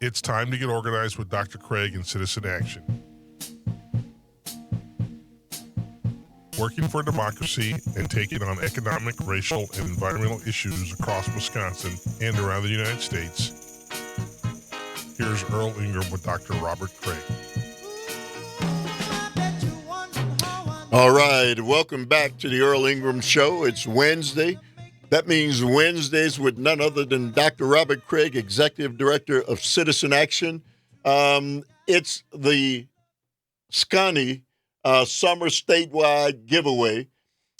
It's time to get organized with Dr. Kraig and Citizen Action. Working for democracy and taking on economic, racial, and environmental issues across Wisconsin and around the United States. Here's Earl Ingram with Dr. Robert Kraig. All right, welcome back to the Earl Ingram Show. It's Wednesday. That means Wednesdays with none other than Dr. Robert Kraig, Executive Director of Citizen Action. It's the Scunny Summer Statewide Giveaway,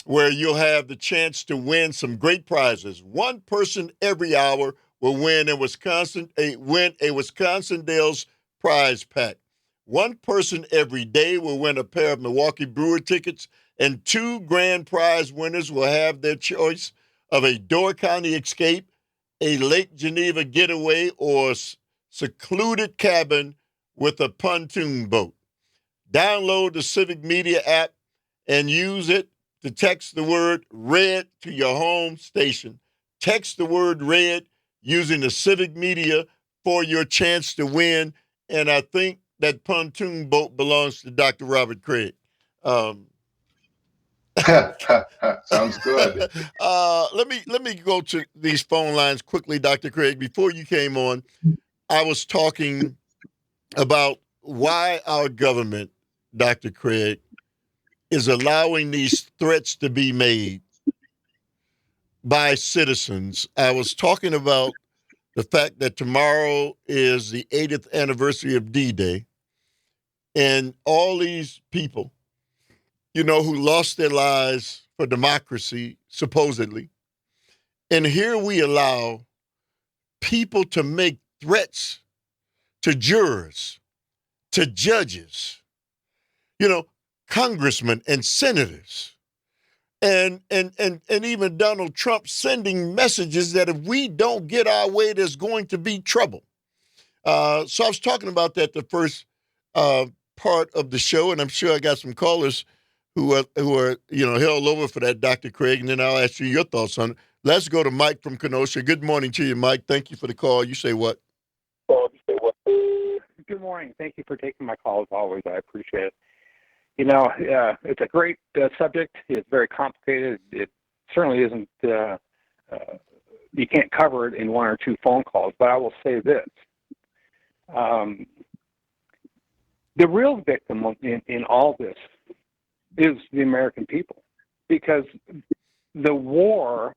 where you'll have the chance to win some great prizes. One person every hour will win a Wisconsin Dells prize pack. One person every day will win a pair of Milwaukee Brewer tickets, and two grand prize winners will have their choice of a Door County escape, a Lake Geneva getaway, or secluded cabin with a pontoon boat. Download the Civic Media app and use it to text the word RED to your home station. Text the word RED using the Civic Media for your chance to win. And I think that pontoon boat belongs to Dr. Robert Kraig. Sounds good. Let me go to these phone lines quickly, Dr. Kraig. Before you came on, I was talking about why our government, Dr. Kraig, is allowing these threats to be made by citizens. I was talking about the fact that tomorrow is the 80th anniversary of D-Day, and all these people, you know, who lost their lives for democracy, supposedly. And here we allow people to make threats to jurors, to judges, you know, congressmen and senators, and even Donald Trump sending messages that if we don't get our way, there's going to be trouble. So I was talking about that the first part of the show, and I'm sure I got some callers who are held over for that, Dr. Kraig, and then I'll ask you your thoughts on it. Let's go to Mike from Kenosha. Good morning to you, Mike. Thank you for the call. You say what? Good morning. Thank you for taking my call as always. I appreciate it. You know, it's a great subject. It's very complicated. It certainly isn't, you can't cover it in one or two phone calls, but I will say this. The real victim in all this is the American people, because the war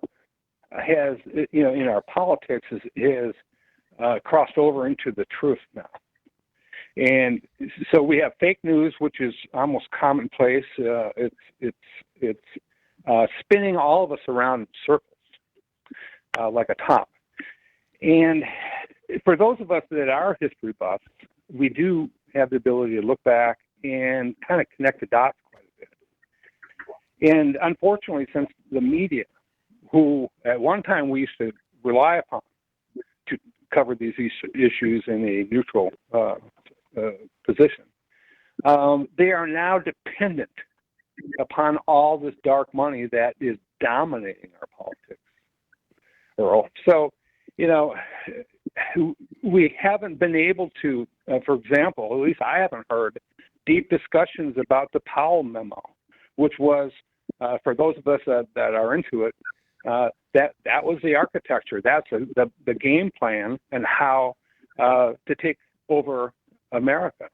has, you know, in our politics is crossed over into the truth now. And so we have fake news, which is almost commonplace. It's spinning all of us around in circles like a top. And for those of us that are history buffs, we do have the ability to look back and kind of connect the dots quite a bit. And unfortunately, since the media, who at one time we used to rely upon to cover these issues in a neutral position, they are now dependent upon all this dark money that is dominating our politics, Earl. So, you know, we haven't been able to, for example, at least I haven't heard deep discussions about the Powell memo, which was, for those of us that are into it, that was the architecture. That's the game plan and how to take over America.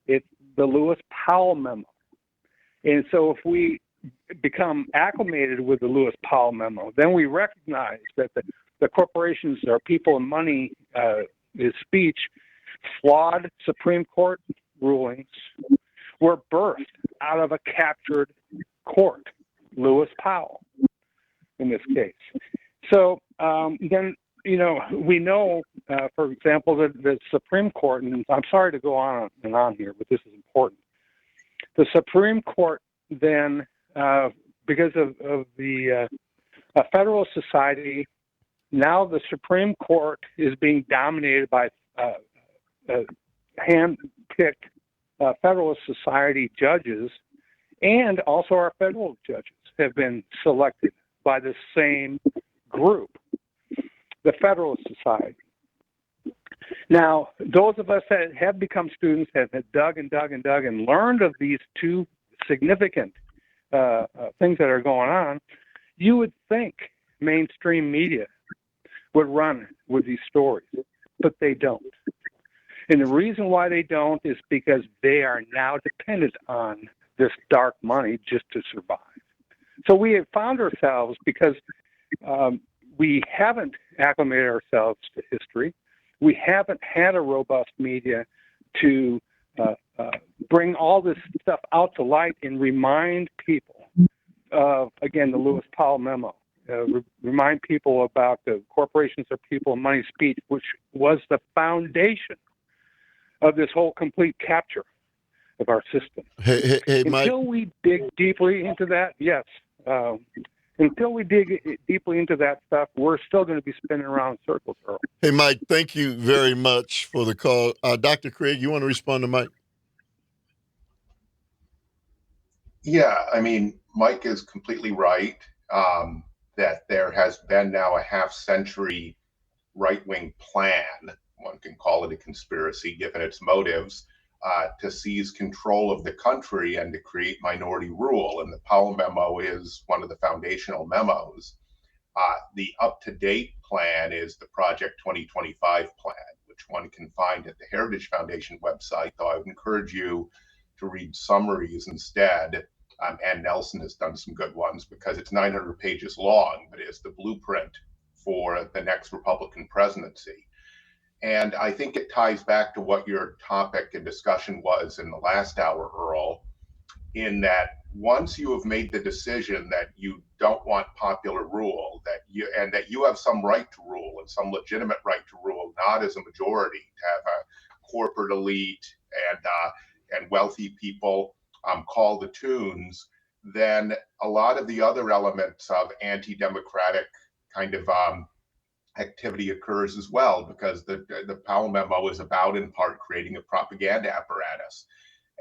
It's the Lewis Powell memo. And so if we become acclimated with the Lewis Powell memo, then we recognize that the corporations are people and money is speech. Flawed Supreme Court rulings were birthed out of a captured court, Lewis Powell, in this case. So then, you know, we know, for example, that the Supreme Court, and I'm sorry to go on and on here, but this is important. The Supreme Court then, because of the Federalist Society, now the Supreme Court is being dominated by hand-picked Federalist Society judges, and also our federal judges have been selected by the same group, the Federalist Society. Now, those of us that have become students have dug and dug and dug and learned of these two significant things that are going on. You would think mainstream media would run with these stories, but they don't. And the reason why they don't is because they are now dependent on this dark money just to survive. So we have found ourselves, because we haven't acclimated ourselves to history, we haven't had a robust media to bring all this stuff out to light and remind people of, again, the Lewis Powell memo. Remind people about the corporations are people and money speech, which was the foundation of this whole complete capture of our system. Hey, Mike. Until we dig deeply into that, yes. Until we dig deeply into that stuff, we're still going to be spinning around in circles, Earl. Hey, Mike, thank you very much for the call. Dr. Kraig, you want to respond to Mike? Yeah, I mean, Mike is completely right that there has been now a half-century right-wing plan, one can call it a conspiracy given its motives, to seize control of the country and to create minority rule. And the Powell memo is one of the foundational memos. The up-to-date plan is the Project 2025 plan, which one can find at the Heritage Foundation website, though I would encourage you to read summaries instead. Ann Nelson has done some good ones because it's 900 pages long, but it's the blueprint for the next Republican presidency. And I think it ties back to what your topic and discussion was in the last hour, Earl, in that once you have made the decision that you don't want popular rule, that you have some right to rule and some legitimate right to rule, not as a majority, to have a corporate elite and wealthy people call the tunes, then a lot of the other elements of anti-democratic kind of activity occurs as well, because the Powell memo is about, in part, creating a propaganda apparatus.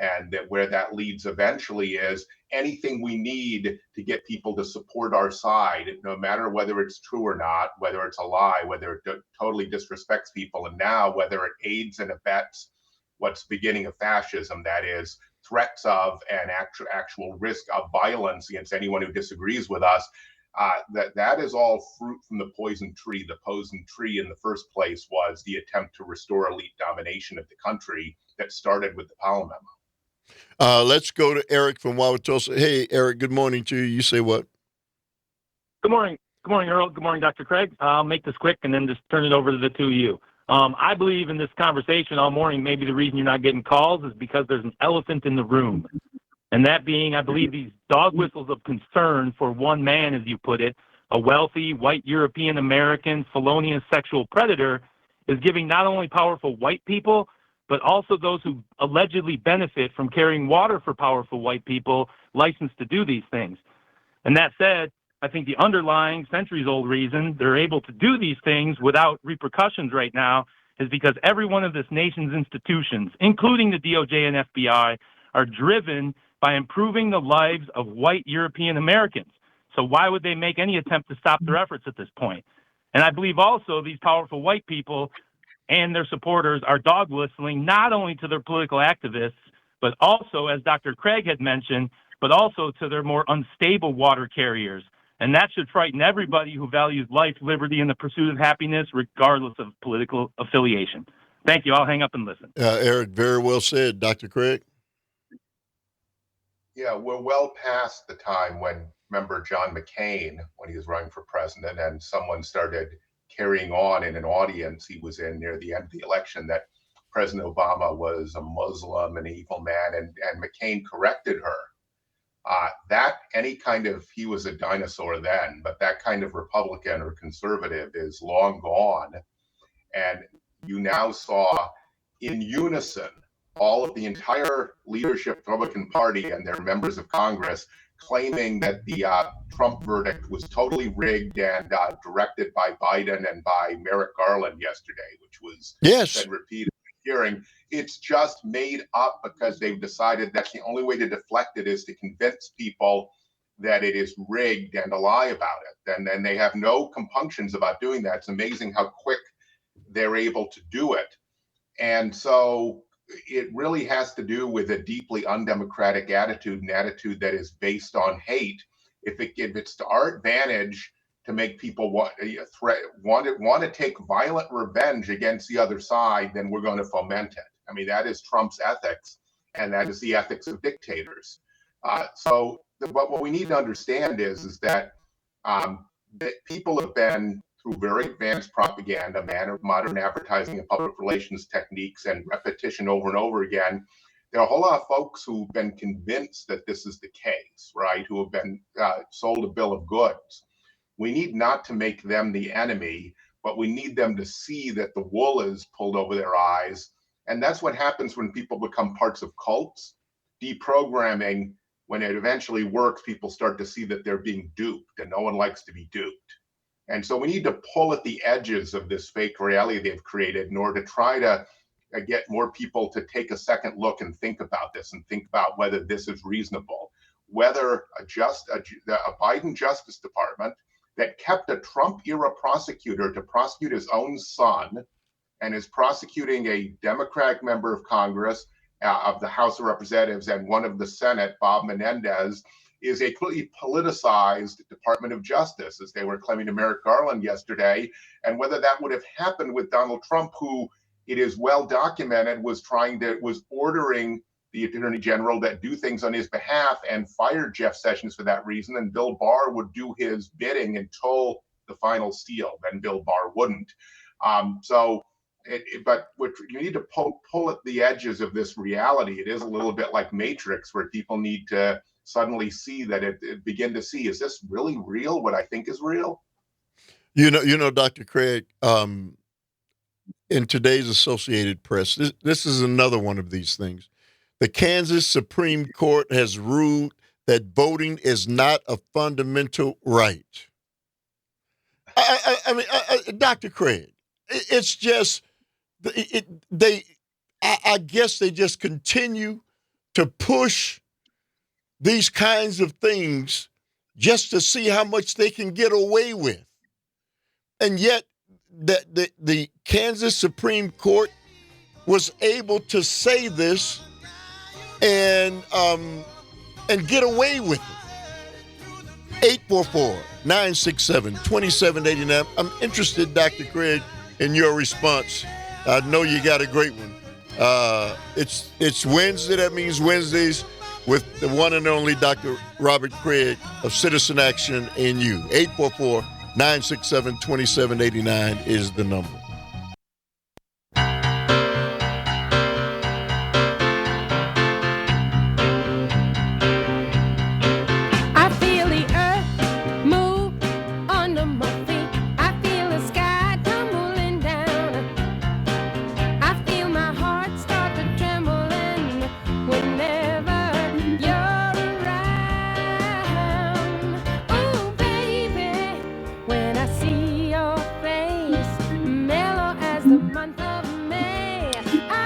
And that where that leads eventually is anything we need to get people to support our side, no matter whether it's true or not, whether it's a lie, whether it totally disrespects people, and now whether it aids and abets what's beginning of fascism, that is, threats of and actual risk of violence against anyone who disagrees with us. That is all fruit from the poison tree. The poison tree in the first place was the attempt to restore elite domination of the country that started with the Powell memo. Let's go to Eric from Wauwatosa. Hey, Eric, good morning to you. You say what? Good morning. Good morning, Earl. Good morning, Dr. Kraig. I'll make this quick and then just turn it over to the two of you. I believe in this conversation all morning, maybe the reason you're not getting calls is because there's an elephant in the room. And that being, I believe, these dog whistles of concern for one man, as you put it, a wealthy, white European-American, felonious sexual predator, is giving not only powerful white people, but also those who allegedly benefit from carrying water for powerful white people license to do these things. And that said, I think the underlying centuries-old reason they're able to do these things without repercussions right now is because every one of this nation's institutions, including the DOJ and FBI, are driven by improving the lives of white European Americans. So why would they make any attempt to stop their efforts at this point? And I believe also these powerful white people and their supporters are dog whistling not only to their political activists, but also, as Dr. Kraig had mentioned, but also to their more unstable water carriers. And that should frighten everybody who values life, liberty, and the pursuit of happiness, regardless of political affiliation. Thank you. I'll hang up and listen. Eric, very well said. Dr. Kraig? Yeah, we're well past the time when, remember John McCain, when he was running for president, and someone started carrying on in an audience he was in near the end of the election that President Obama was a Muslim, an evil man, and McCain corrected her. He was a dinosaur then, but that kind of Republican or conservative is long gone. And you now saw in unison all of the entire leadership Republican Party and their members of Congress claiming that the Trump verdict was totally rigged and directed by Biden and by Merrick Garland yesterday, which was said repeatedly hearing. It's just made up because they've decided that's the only way to deflect it is to convince people that it is rigged and to lie about it. And then they have no compunctions about doing that. It's amazing how quick they're able to do it. And so it really has to do with a deeply undemocratic attitude, an attitude that is based on hate. If it's to our advantage to make people want to take violent revenge against the other side, then we're going to foment it. I mean, that is Trump's ethics, and that is the ethics of dictators. What we need to understand is that people have been through very advanced propaganda, modern advertising and public relations techniques, and repetition over and over again. There are a whole lot of folks who've been convinced that this is the case, right? Who have been sold a bill of goods. We need not to make them the enemy, but we need them to see that the wool is pulled over their eyes. And that's what happens when people become parts of cults. Deprogramming, when it eventually works, people start to see that they're being duped, and no one likes to be duped. And so we need to pull at the edges of this fake reality they've created in order to try to get more people to take a second look and think about this, and think about whether this is reasonable. Whether a Biden Justice Department that kept a Trump-era prosecutor to prosecute his own son, and is prosecuting a Democratic member of Congress, of the House of Representatives, and one of the Senate, Bob Menendez, is a completely politicized Department of Justice, as they were claiming to Merrick Garland yesterday. And whether that would have happened with Donald Trump, who it is well documented was ordering the Attorney General that do things on his behalf, and fired Jeff Sessions for that reason. And Bill Barr would do his bidding until the final seal. Then Bill Barr wouldn't. But you need to pull at the edges of this reality. It is a little bit like Matrix, where people need to suddenly see that begin to see, is this really real? What I think is real? You know, Dr. Kraig, in today's Associated Press, this is another one of these things. The Kansas Supreme Court has ruled that voting is not a fundamental right. I mean, Dr. Kraig, it's just, I guess they just continue to push these kinds of things just to see how much they can get away with. And yet the Kansas Supreme Court was able to say this and get away with it. 844-967-2789. I'm interested, Dr. Kraig, in your response. I know you got a great one. It's Wednesday. That means Wednesdays with the one and only Dr. Robert Kraig of Citizen Action and you. 844-967-2789 is the number.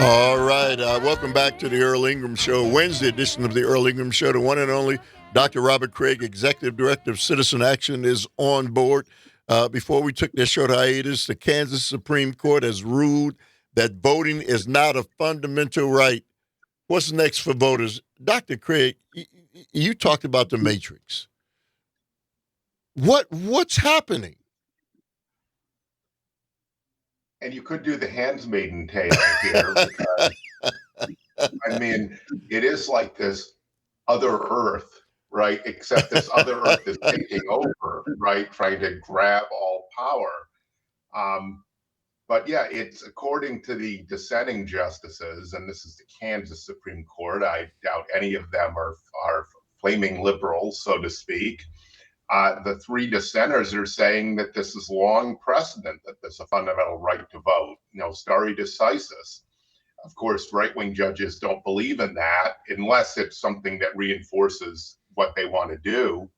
All right. Welcome back to the Earl Ingram Show, Wednesday edition of the Earl Ingram Show. The one and only Dr. Robert Kraig, Executive Director of Citizen Action, is on board. Before we took this short hiatus, the Kansas Supreme Court has ruled that voting is not a fundamental right. What's next for voters? Dr. Kraig, you talked about the Matrix. What's happening? And you could do the Handmaid's Tale here, because, I mean, it is like this other Earth, right? Except this other Earth is taking over, right? Trying to grab all power. But yeah, it's according to the dissenting justices, and this is the Kansas Supreme Court. I doubt any of them are flaming liberals, so to speak. The three dissenters are saying that this is long precedent, that there's a fundamental right to vote, stare decisis. Of course, right-wing judges don't believe in that unless it's something that reinforces what they want to do.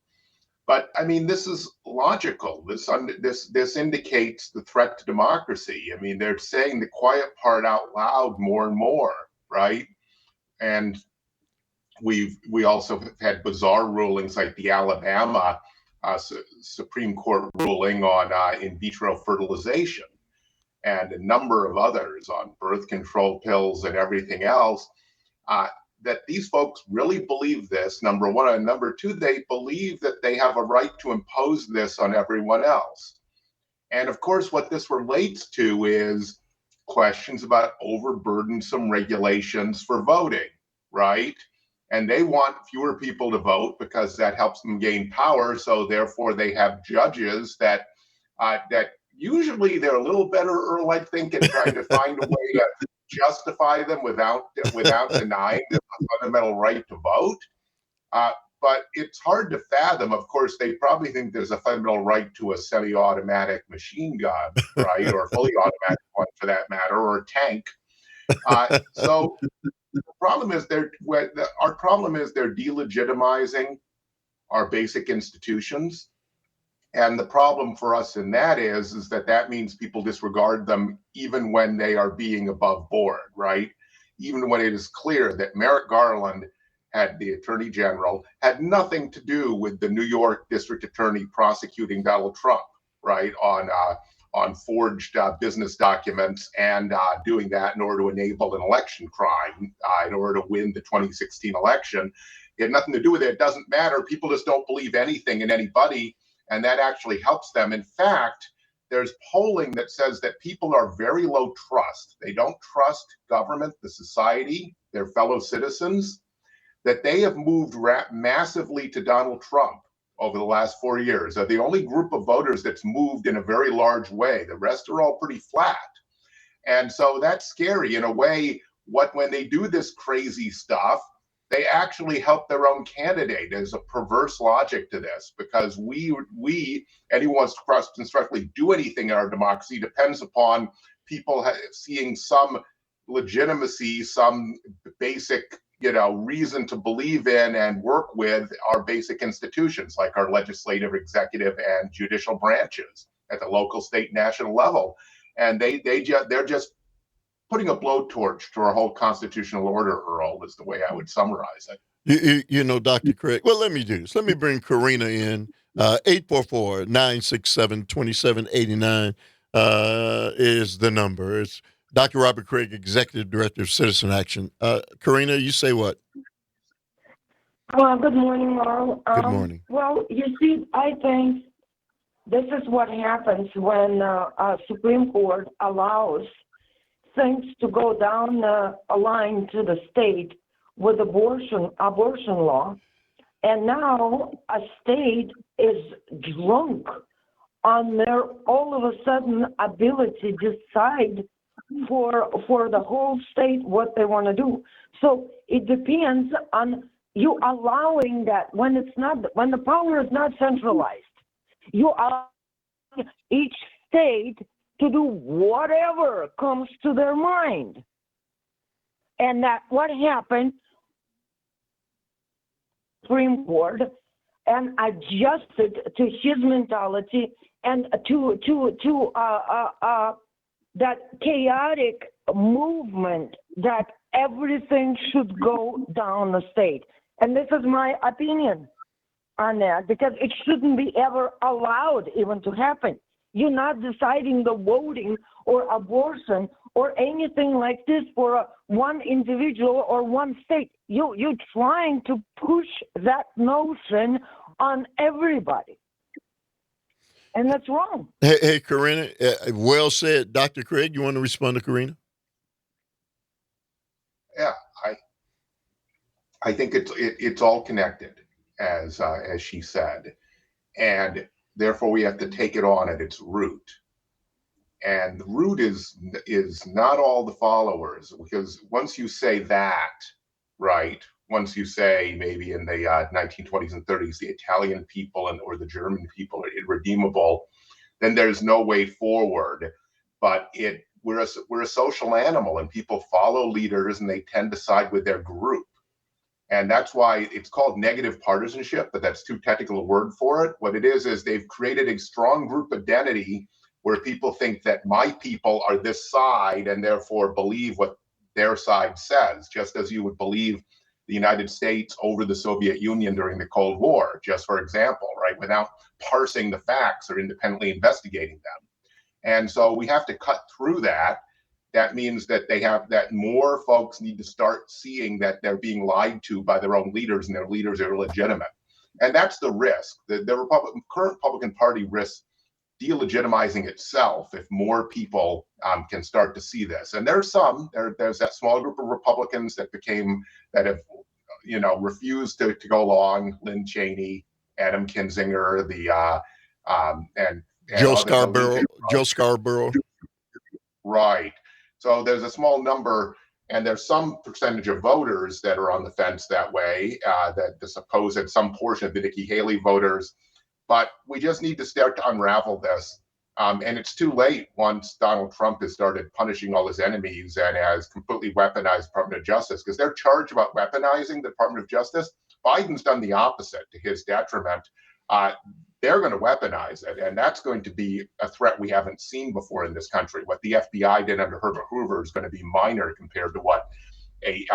But I mean, this is logical. This indicates the threat to democracy. I mean, they're saying the quiet part out loud more and more, right? And we also have had bizarre rulings like the Alabama Supreme Court ruling on in vitro fertilization. and a number of others on birth control pills and everything else, that these folks really believe this, number one. And number two, they believe that they have a right to impose this on everyone else. And of course, what this relates to is questions about overburdensome regulations for voting, right? And they want fewer people to vote because that helps them gain power. So therefore, they have judges that usually they're a little better, Earl, I think, at trying to find a way to justify them without denying them a fundamental right to vote. But it's hard to fathom. Of course, they probably think there's a fundamental right to a semi-automatic machine gun, right, or a fully automatic one for that matter, or a tank. So the problem is our problem is they're delegitimizing our basic institutions. And the problem for us in that is that means people disregard them even when they are being above board, right? Even when it is clear that Merrick Garland, the Attorney General, had nothing to do with the New York District Attorney prosecuting Donald Trump, right, on forged business documents and doing that in order to enable an election crime, in order to win the 2016 election. It had nothing to do with it. It doesn't matter. People just don't believe anything in anybody. And that actually helps them. In fact, there's polling that says that people are very low trust. They don't trust government, the society, their fellow citizens, that they have moved massively to Donald Trump over the last 4 years. They're the only group of voters that's moved in a very large way. The rest are all pretty flat. And so that's scary in a way. When they do this crazy stuff, they actually help their own candidate. There's a perverse logic to this, because anyone wants to constructively do anything in our democracy depends upon people seeing some legitimacy, some basic, reason to believe in and work with our basic institutions like our legislative, executive, and judicial branches at the local, state, national level. And they're just putting a blowtorch to our whole constitutional order, Earl, is the way I would summarize it. Dr. Kraig, well, let me do this. Let me bring Karina in. 844-967-2789 is the number. It's Dr. Robert Kraig, Executive Director of Citizen Action. Karina, you say what? Well, good morning, Earl. Good morning. Well, you see, I think this is what happens when Supreme Court allows things to go down a line to the state with abortion law, and now a state is drunk on their all of a sudden ability to decide for the whole state what they want to do. So it depends on you allowing that when the power is not centralized, you allow each state to do whatever comes to their mind. And that what happened, Supreme Court, and adjusted to his mentality and to that chaotic movement that everything should go down the state. And this is my opinion on that, because it shouldn't be ever allowed even to happen. You're not deciding the voting or abortion or anything like this for one individual or one state. You're trying to push that notion on everybody. And that's wrong. Hey, Karina, well said. Dr. Kraig, you want to respond to Karina? Yeah, I think it's all connected, as she said, and therefore we have to take it on at its root. And the root is not all the followers, because once you say that, right, once you say maybe in the 1920s and 30s, the Italian people or the German people are irredeemable, then there's no way forward. But we're a social animal, and people follow leaders and they tend to side with their group. And that's why it's called negative partisanship, but that's too technical a word for it. What it is they've created a strong group identity where people think that my people are this side and therefore believe what their side says, just as you would believe the United States over the Soviet Union during the Cold War, just for example, right, without parsing the facts or independently investigating them. And so we have to cut through that. That means that more folks need to start seeing that they're being lied to by their own leaders and their leaders are illegitimate. And that's the risk. The current Republican Party risks delegitimizing itself if more people can start to see this. And there's that small group of Republicans that have refused to go along. Lynn Cheney, Adam Kinzinger, and Joe Scarborough. Right. So there's a small number, and there's some percentage of voters that are on the fence that way, that the supposed some portion of the Nikki Haley voters. But we just need to start to unravel this. And it's too late once Donald Trump has started punishing all his enemies and has completely weaponized the Department of Justice, because they're charged about weaponizing the Department of Justice. Biden's done the opposite to his detriment. They're going to weaponize it, and that's going to be a threat we haven't seen before in this country. What the FBI did under Herbert Hoover is going to be minor compared to what a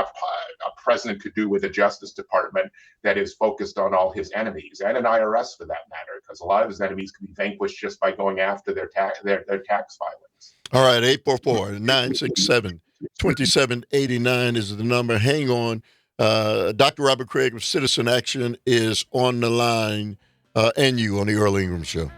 president could do with a Justice Department that is focused on all his enemies, and an IRS for that matter, because a lot of his enemies can be vanquished just by going after their tax filings. All right, 844-967-2789 is the number. Hang on. Dr. Robert Kraig of Citizen Action is on the line, and you on the Earl Ingram Show.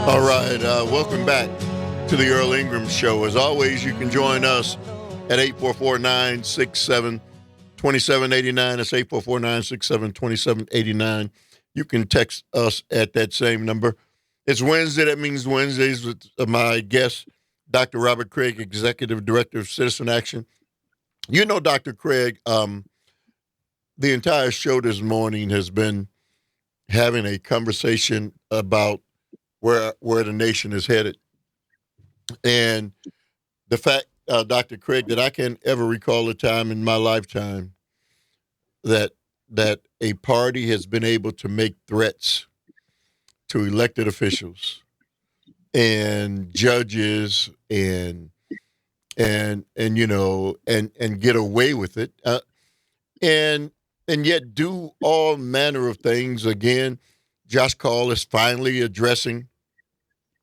All right, welcome back to the Earl Ingram Show. As always, you can join us at 844-967-2789. That's 844-967-2789. You can text us at that same number. It's Wednesday. That means Wednesdays with my guest, Dr. Robert Kraig, Executive Director of Citizen Action. You know, Dr. Kraig, the entire show this morning has been having a conversation about where the nation is headed. And the fact, Dr. Kraig, that I can't ever recall a time in my lifetime that a party has been able to make threats to elected officials and judges and get away with it, and yet do all manner of things. Again, Josh Call is finally addressing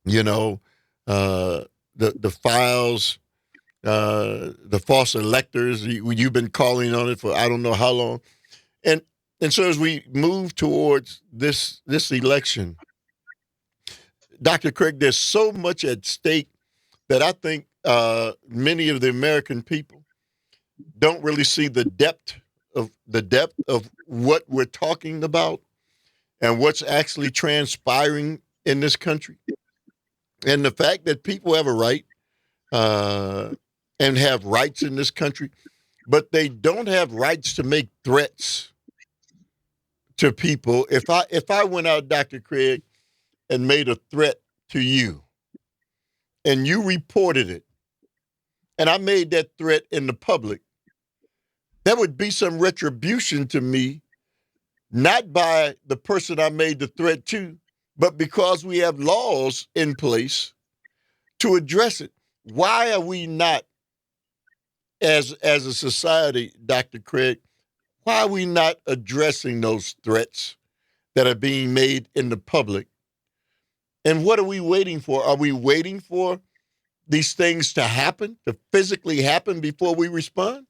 the files, the false electors. You've been calling on it for I don't know how long. And so as we move towards this election, Dr. Kraig, there's so much at stake that I think many of the American people don't really see the depth of what we're talking about and what's actually transpiring in this country. And the fact that people have a right and have rights in this country, but they don't have rights to make threats to people. If I went out, Dr. Kraig, and made a threat to you, and you reported it, and I made that threat in the public, there would be some retribution to me, not by the person I made the threat to, but because we have laws in place to address it. Why are we not, as a society, Dr. Kraig, why are we not addressing those threats that are being made in the public? And what are we waiting for? Are we waiting for these things to happen, to physically happen before we respond?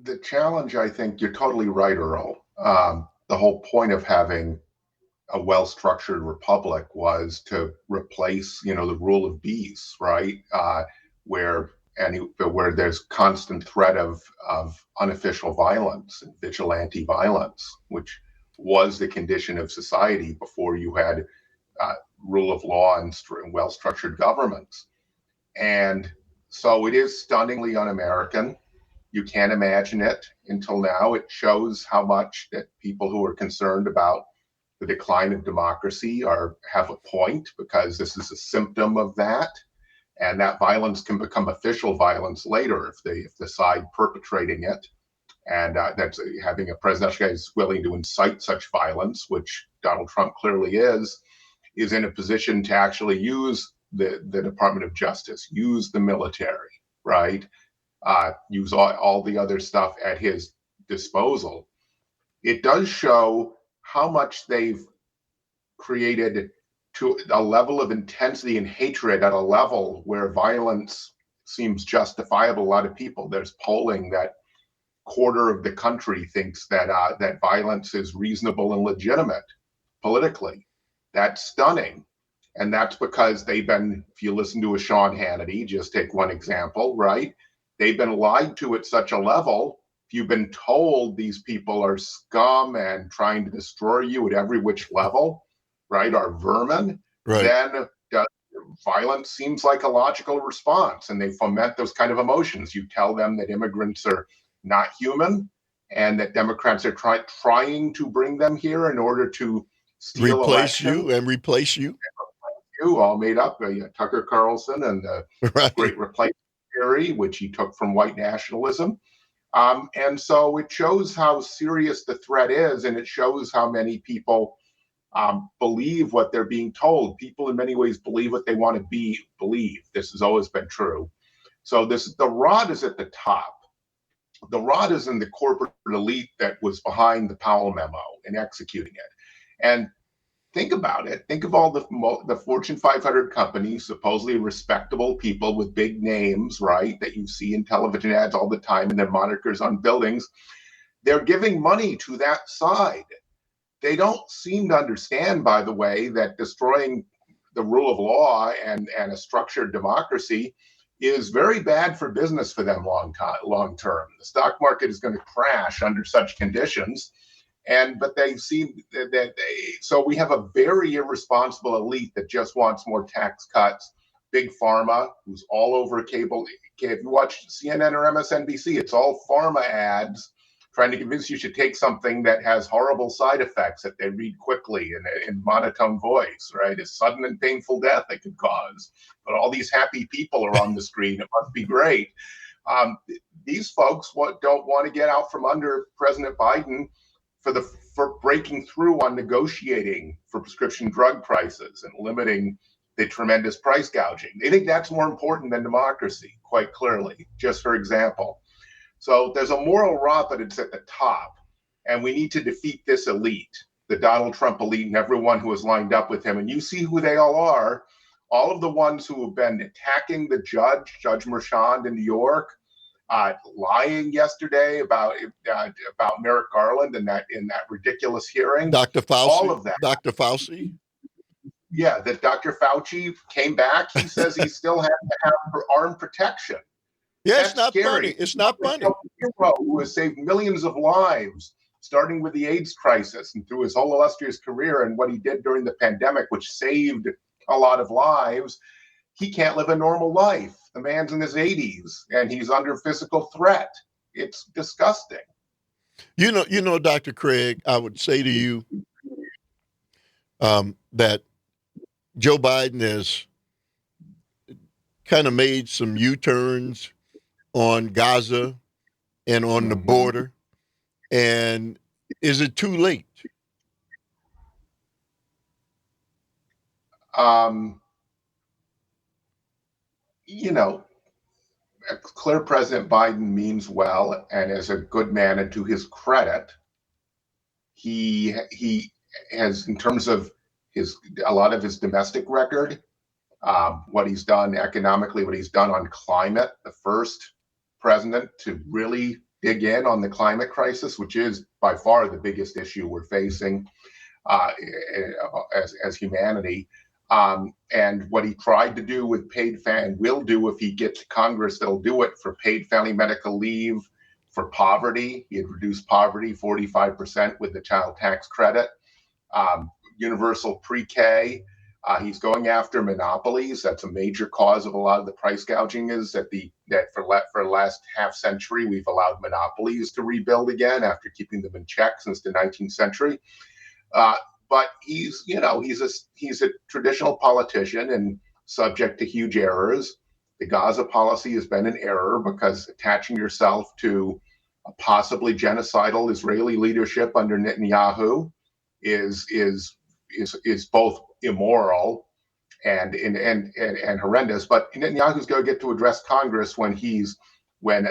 The challenge, I think you're totally right, Earl. The whole point of having a well-structured republic was to replace, the rule of beasts, right? Where there's constant threat of unofficial violence and vigilante violence, which was the condition of society before you had rule of law and well-structured governments. And so it is stunningly un-American. You can't imagine it until now. It shows how much that people who are concerned about the decline of democracy have a point, because this is a symptom of that. And that violence can become official violence later if the side perpetrating it, and that's having a presidential guy who's willing to incite such violence, which Donald Trump clearly is in a position to actually use the Department of Justice, use the military, right? Use all the other stuff at his disposal. It does show how much they've created to a level of intensity and hatred at a level where violence seems justifiable. A lot of people, there's polling that quarter of the country thinks that that violence is reasonable and legitimate politically. That's stunning. And that's because they've been, if you listen to a Sean Hannity, just take one example, right? They've been lied to at such a level. If you've been told these people are scum and trying to destroy you at every which level, right, are vermin, Right. then violence seems like a logical response, and they foment those kind of emotions. You tell them that immigrants are not human and that Democrats are trying to bring them here in order to steal Replace elections. you and replace you. You all made up, Tucker Carlson and the Right. Great Replacement Theory, which he took from white nationalism. And so it shows how serious the threat is, and it shows how many people believe what they're being told. People in many ways believe what they want to believe. This has always been true. So the rod is at the top. The rod is in the corporate elite that was behind the Powell memo and executing it. And think about it. Think of all the Fortune 500 companies, supposedly respectable people with big names, right, that you see in television ads all the time and their monikers on buildings. They're giving money to that side. They don't seem to understand, by the way, that destroying the rule of law and a structured democracy is very bad for business for them long term. The stock market is going to crash under such conditions. But they seem so we have a very irresponsible elite that just wants more tax cuts. Big pharma, who's all over cable. If you watch CNN or MSNBC, it's all pharma ads trying to convince you should take something that has horrible side effects that they read quickly in monotone voice, right? A sudden and painful death it could cause. But all these happy people are on the screen. It must be great. These folks don't want to get out from under President Biden for breaking through on negotiating for prescription drug prices and limiting the tremendous price gouging. They think that's more important than democracy, quite clearly, just for example. So there's a moral rot, but it's at the top. And we need to defeat this elite, the Donald Trump elite, and everyone who is lined up with him. And you see who they all are. All of the ones who have been attacking the Judge Merchan in New York, lying yesterday about Merrick Garland in that ridiculous hearing. Dr. Fauci. All of that. Dr. Fauci. Yeah, that Dr. Fauci came back. He says he still has to have armed protection. Yeah, That's it's not scary. funny. It's not funny. A hero who has saved millions of lives, starting with the AIDS crisis and through his whole illustrious career and what he did during the pandemic, which saved a lot of lives. He can't live a normal life. The man's in his 80s and he's under physical threat. It's disgusting. You know, Dr. Kraig, I would say to you that Joe Biden is kind of made some U-turns on Gaza and on the border. And is it too late? You know, clear President Biden means well and is a good man, and to his credit, he has, in terms of a lot of his domestic record, what he's done economically, what he's done on climate, the first president to really dig in on the climate crisis, which is by far the biggest issue we're facing as humanity. And what he tried to do with will do if he gets Congress that'll do it, for paid family medical leave, for poverty. He had reduced poverty 45% with the child tax credit, universal pre-K. He's going after monopolies. That's a major cause of a lot of the price gouging, is that for the last half century, we've allowed monopolies to rebuild again after keeping them in check since the 19th century. But he's a traditional politician and subject to huge errors. The Gaza policy has been an error because attaching yourself to a possibly genocidal Israeli leadership under Netanyahu is both immoral and horrendous. But Netanyahu's going to get to address Congress when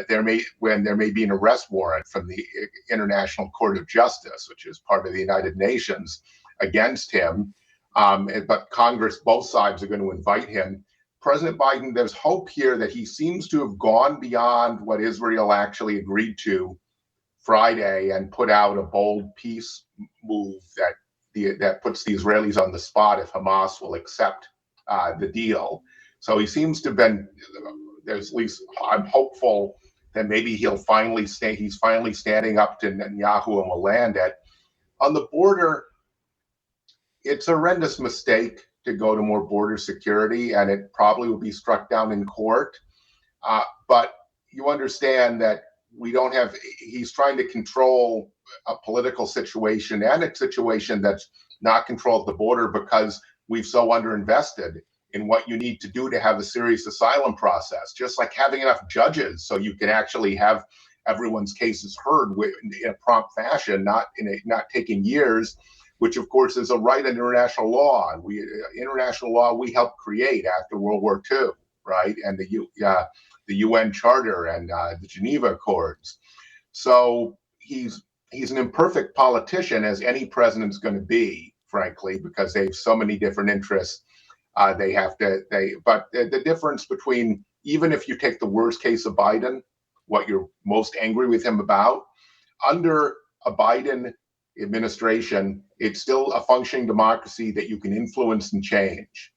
there may be an arrest warrant from the International Court of Justice, which is part of the United Nations, against him. But Congress, both sides are going to invite him. President Biden, there's hope here that he seems to have gone beyond what Israel actually agreed to Friday and put out a bold peace move that puts the Israelis on the spot if Hamas will accept the deal. So he seems to have been, there's at least, I'm hopeful that maybe he's finally standing up to Netanyahu and will land it. On the border, it's a horrendous mistake to go to more border security, and it probably will be struck down in court. But you understand that he's trying to control a political situation and a situation that's not controlled at the border because we've so underinvested in what you need to do to have a serious asylum process, just like having enough judges so you can actually have everyone's cases heard in a prompt fashion, not taking years, which of course is a right under international law. And international law we helped create after World War II, right? And the UN Charter and the Geneva Accords. So he's an imperfect politician, as any president's going to be, frankly, because they have so many different interests. But the difference between, even if you take the worst case of Biden, what you're most angry with him about, under a Biden administration, it's still a functioning democracy that you can influence and change.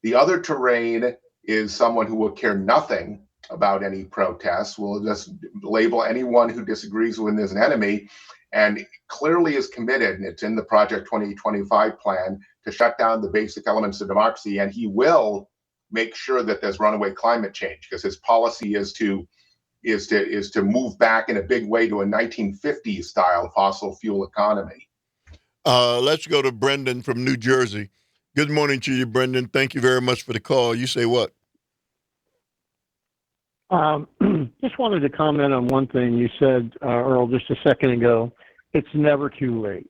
The other terrain is someone who will care nothing about any protests, will just label anyone who disagrees with him as an enemy, and clearly is committed, and it's in the Project 2025 plan, to shut down the basic elements of democracy. And he will make sure that there's runaway climate change, because his policy is to move back in a big way to a 1950s style fossil fuel economy. Let's go to Brendan from New Jersey. Good morning to you, Brendan. Thank you very much for the call. You say what? Just wanted to comment on one thing you said, Earl, just a second ago. It's never too late.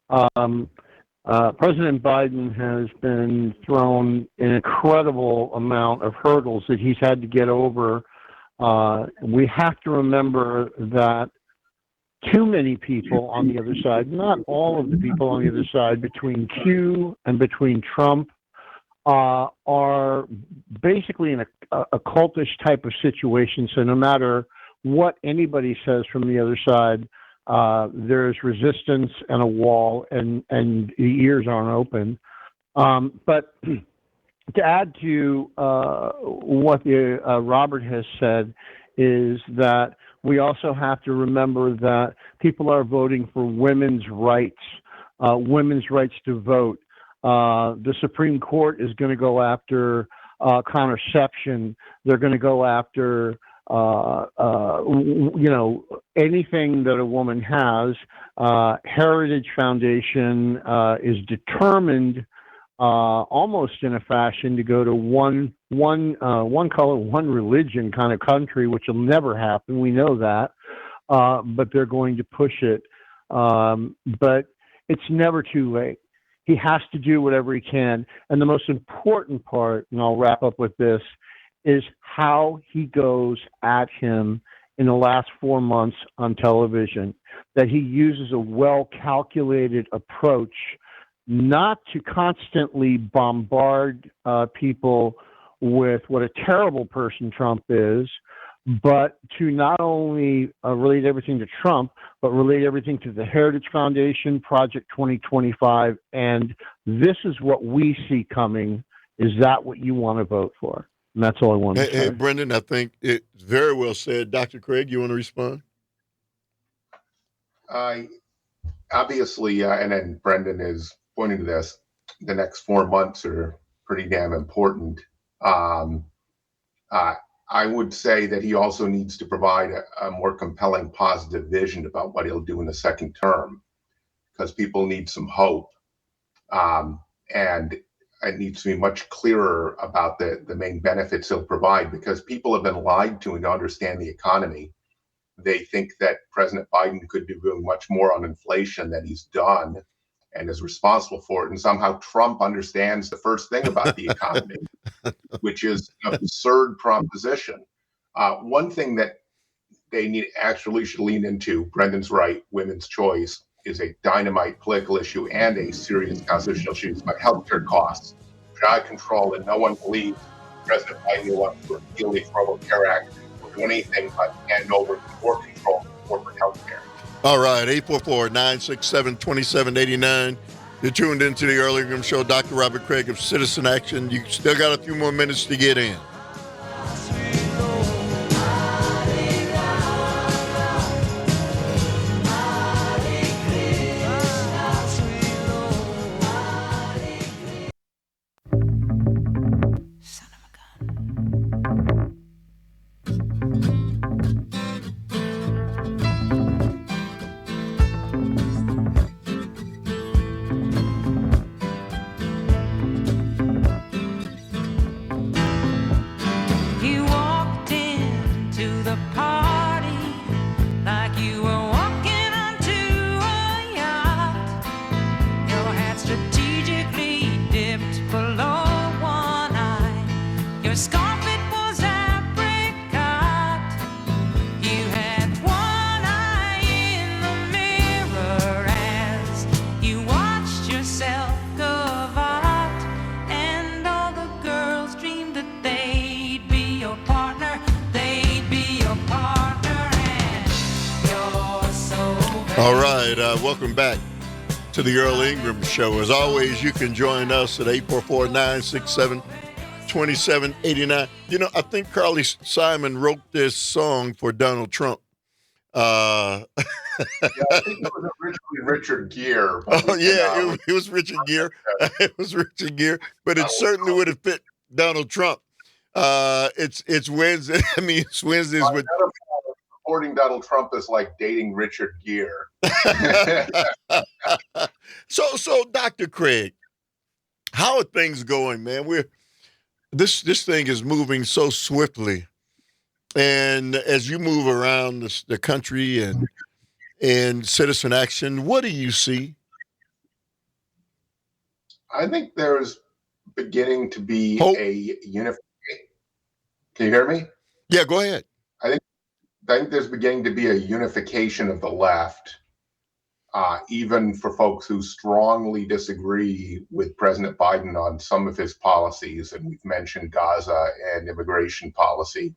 President Biden has been thrown an incredible amount of hurdles that he's had to get over. We have to remember that too many people on the other side, not all of the people on the other side, between Q and between Trump, are basically in a cultish type of situation. So no matter what anybody says from the other side, there's resistance and a wall, and the ears aren't open. But to add to what Robert has said is that we also have to remember that people are voting for women's rights to vote. The Supreme Court is going to go after contraception. They're going to go after anything that a woman has. Heritage Foundation is determined almost in a fashion to go to one color, one religion kind of country, which will never happen. We know that, but they're going to push it. But it's never too late. He has to do whatever he can. And the most important part, and I'll wrap up with this, is how he goes at him in the last 4 months on television, that he uses a well-calculated approach not to constantly bombard people with what a terrible person Trump is, but to not only relate everything to Trump, but relate everything to the Heritage Foundation, Project 2025, and this is what we see coming. Is that what you want to vote for? And that's all I want to say. Hey, Brendan, I think it's very well said. Dr. Kraig, you want to respond? Obviously, and then Brendan is pointing to this, the next 4 months are pretty damn important. I would say that he also needs to provide a more compelling positive vision about what he'll do in the second term, because people need some hope. And it needs to be much clearer about the main benefits he'll provide, because people have been lied to and don't understand the economy. They think that President Biden could do really much more on inflation than he's done and is responsible for it. And somehow Trump understands the first thing about the economy, which is an absurd proposition. One thing that they actually should lean into, Brendan's right, women's choice is a dynamite political issue and a serious constitutional issue about healthcare costs, job control, and no one believes President Biden wants to repeal the Affordable Care Act or do anything but hand over more control to corporate healthcare. All right, 844-967-2789. You're tuned into the Earl Ingram Show. Dr. Robert Kraig of Citizen Action. You still got a few more minutes to get in. All right, welcome back to the Earl Ingram Show. As always, you can join us at 844-967-2789. You know, I think Carly Simon wrote this song for Donald Trump. Yeah, I think it was originally Richard Gere. Oh, yeah, it was Richard Gere. It was Richard Gere, but it certainly would have fit Donald Trump. It's Wednesday. I mean, it's Wednesdays with... Supporting Donald Trump is like dating Richard Gere. So, Dr. Kraig, how are things going, man? This thing is moving so swiftly, and as you move around the country and Citizen Action, what do you see? I think there's beginning to be Hope. a unification. Can you hear me? Yeah, go ahead. I think there's beginning to be a unification of the left, even for folks who strongly disagree with President Biden on some of his policies. And we've mentioned Gaza and immigration policy.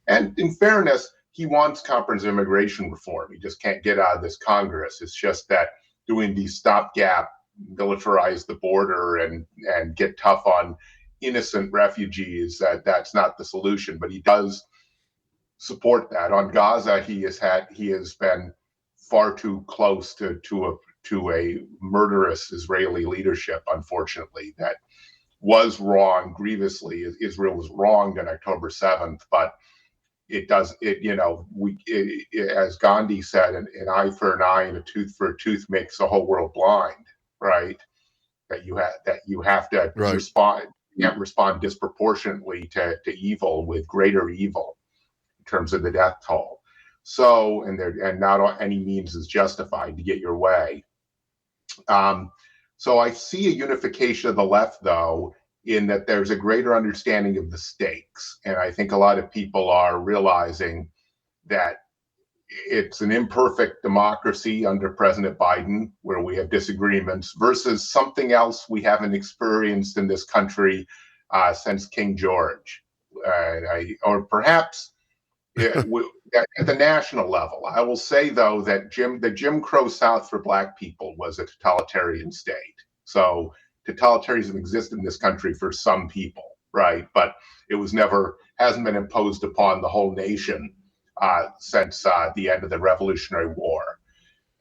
And in fairness, he wants comprehensive immigration reform. He just can't get out of this Congress. It's just that doing the stopgap, militarize the border and get tough on innocent refugees, that's not the solution. But he does support that. On Gaza, he has been far too close to a murderous Israeli leadership, unfortunately, that was wrong grievously. Israel was wronged on October 7th, but as Gandhi said, an eye for an eye and a tooth for a tooth makes the whole world blind, right? that you have to Right. respond. You can't respond disproportionately to evil with greater evil in terms of the death toll. So, and not any means is justified to get your way. So I see a unification of the left, though, in that there's a greater understanding of the stakes. And I think a lot of people are realizing that it's an imperfect democracy under President Biden, where we have disagreements, versus something else we haven't experienced in this country since King George. Or perhaps at the national level. I will say, though, that the Jim Crow South for Black people was a totalitarian state. So totalitarianism existed in this country for some people, right? But it hasn't been imposed upon the whole nation since the end of the Revolutionary War.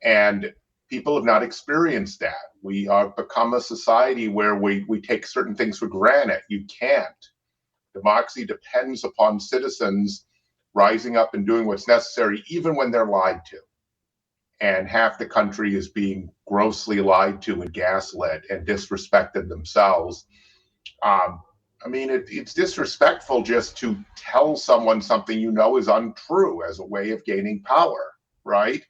And people have not experienced that. We are become a society where we take certain things for granted. You can't. Democracy depends upon citizens rising up and doing what's necessary, even when they're lied to. And half the country is being grossly lied to and gaslit and disrespected themselves. It's disrespectful just to tell someone something you know is untrue as a way of gaining power, right?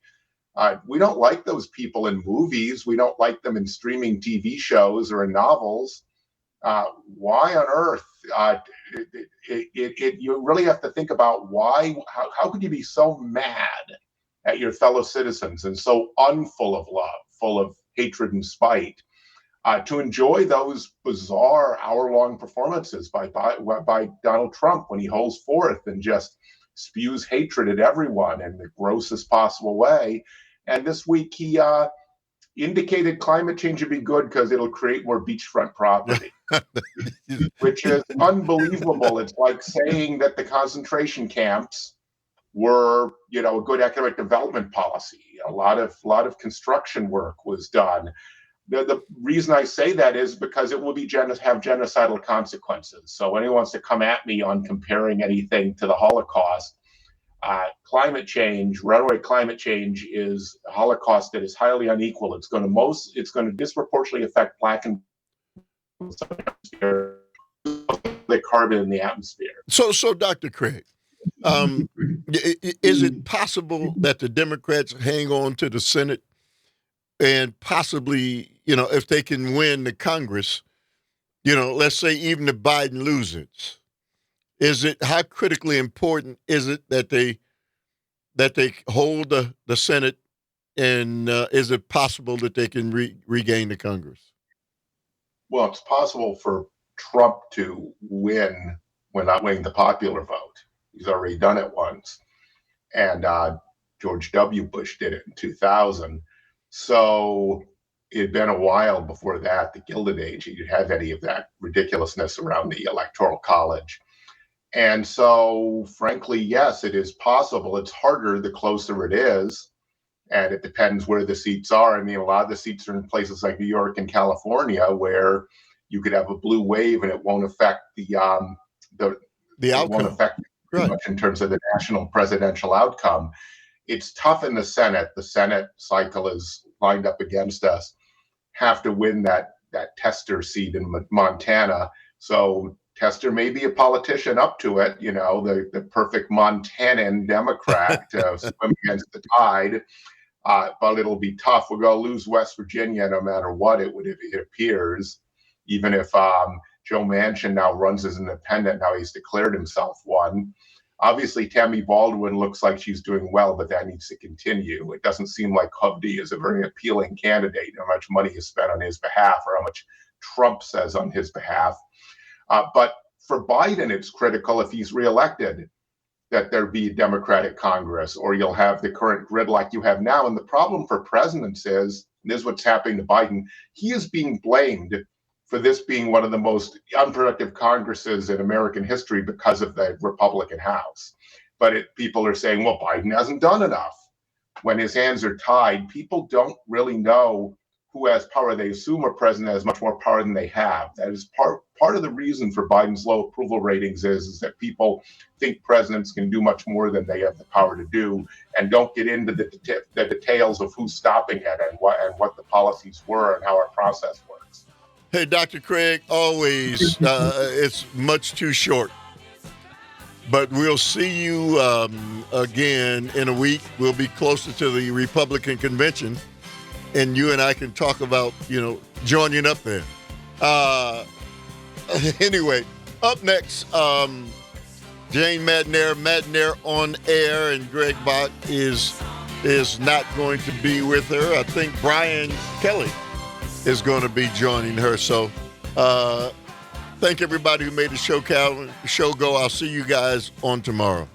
We don't like those people in movies. We don't like them in streaming TV shows or in novels. Why on earth? You really have to think about why. How could you be so mad at your fellow citizens and so unfull of love, full of hatred and spite, to enjoy those bizarre hour-long performances by Donald Trump when he holds forth and just spews hatred at everyone in the grossest possible way. And this week he indicated climate change would be good because it'll create more beachfront property, which is unbelievable. It's like saying that the concentration camps were, a good economic development policy. A lot of construction work was done. The reason I say that is because it will have genocidal consequences. So anyone wants to come at me on comparing anything to the Holocaust, climate change, runaway climate change is a Holocaust that is highly unequal. It's going to disproportionately affect Black and the carbon in the atmosphere. So Dr. Kraig, is it possible that the Democrats hang on to the Senate and possibly, if they can win the Congress, let's say even if Biden loses, how critically important is it that they hold the Senate, and is it possible that they can regain the Congress? Well, it's possible for Trump to win when not winning the popular vote. He's already done it once. And George W. Bush did it in 2000. So it had been a while before that, the Gilded Age, you'd have any of that ridiculousness around the Electoral College. And so, frankly, yes, it is possible. It's harder the closer it is. And it depends where the seats are. A lot of the seats are in places like New York and California, where you could have a blue wave and it won't affect the outcome. It won't affect much in terms of the national presidential outcome. It's tough in the Senate. The Senate cycle is lined up against us. Have to win that Tester seat in Montana. So Tester may be a politician up to it, the perfect Montanan Democrat to swim against the tide. But it'll be tough. We're going to lose West Virginia no matter what it appears, even if Joe Manchin now runs as an independent. Now he's declared himself one. Obviously, Tammy Baldwin looks like she's doing well, but that needs to continue. It doesn't seem like Hovde is a very appealing candidate, how much money is spent on his behalf or how much Trump says on his behalf. But for Biden, it's critical if he's reelected that there be a Democratic Congress, or you'll have the current gridlock you have now. And the problem for presidents is, and this is what's happening to Biden, he is being blamed for this being one of the most unproductive Congresses in American history because of the Republican House. But people are saying, well, Biden hasn't done enough. When his hands are tied, people don't really know who has power. They assume a president has much more power than they have. That is part of the reason for Biden's low approval ratings is that people think presidents can do much more than they have the power to do, and don't get into the details of who's stopping it and what the policies were and how our process works. Hey, Dr. Kraig, always, it's much too short. But we'll see you again in a week. We'll be closer to the Republican convention, and you and I can talk about, joining up there. Anyway, up next, Jane Madnair on air, and Greg Bach is not going to be with her. I think Brian Kelly is going to be joining her. So thank everybody who made the show go. I'll see you guys on tomorrow.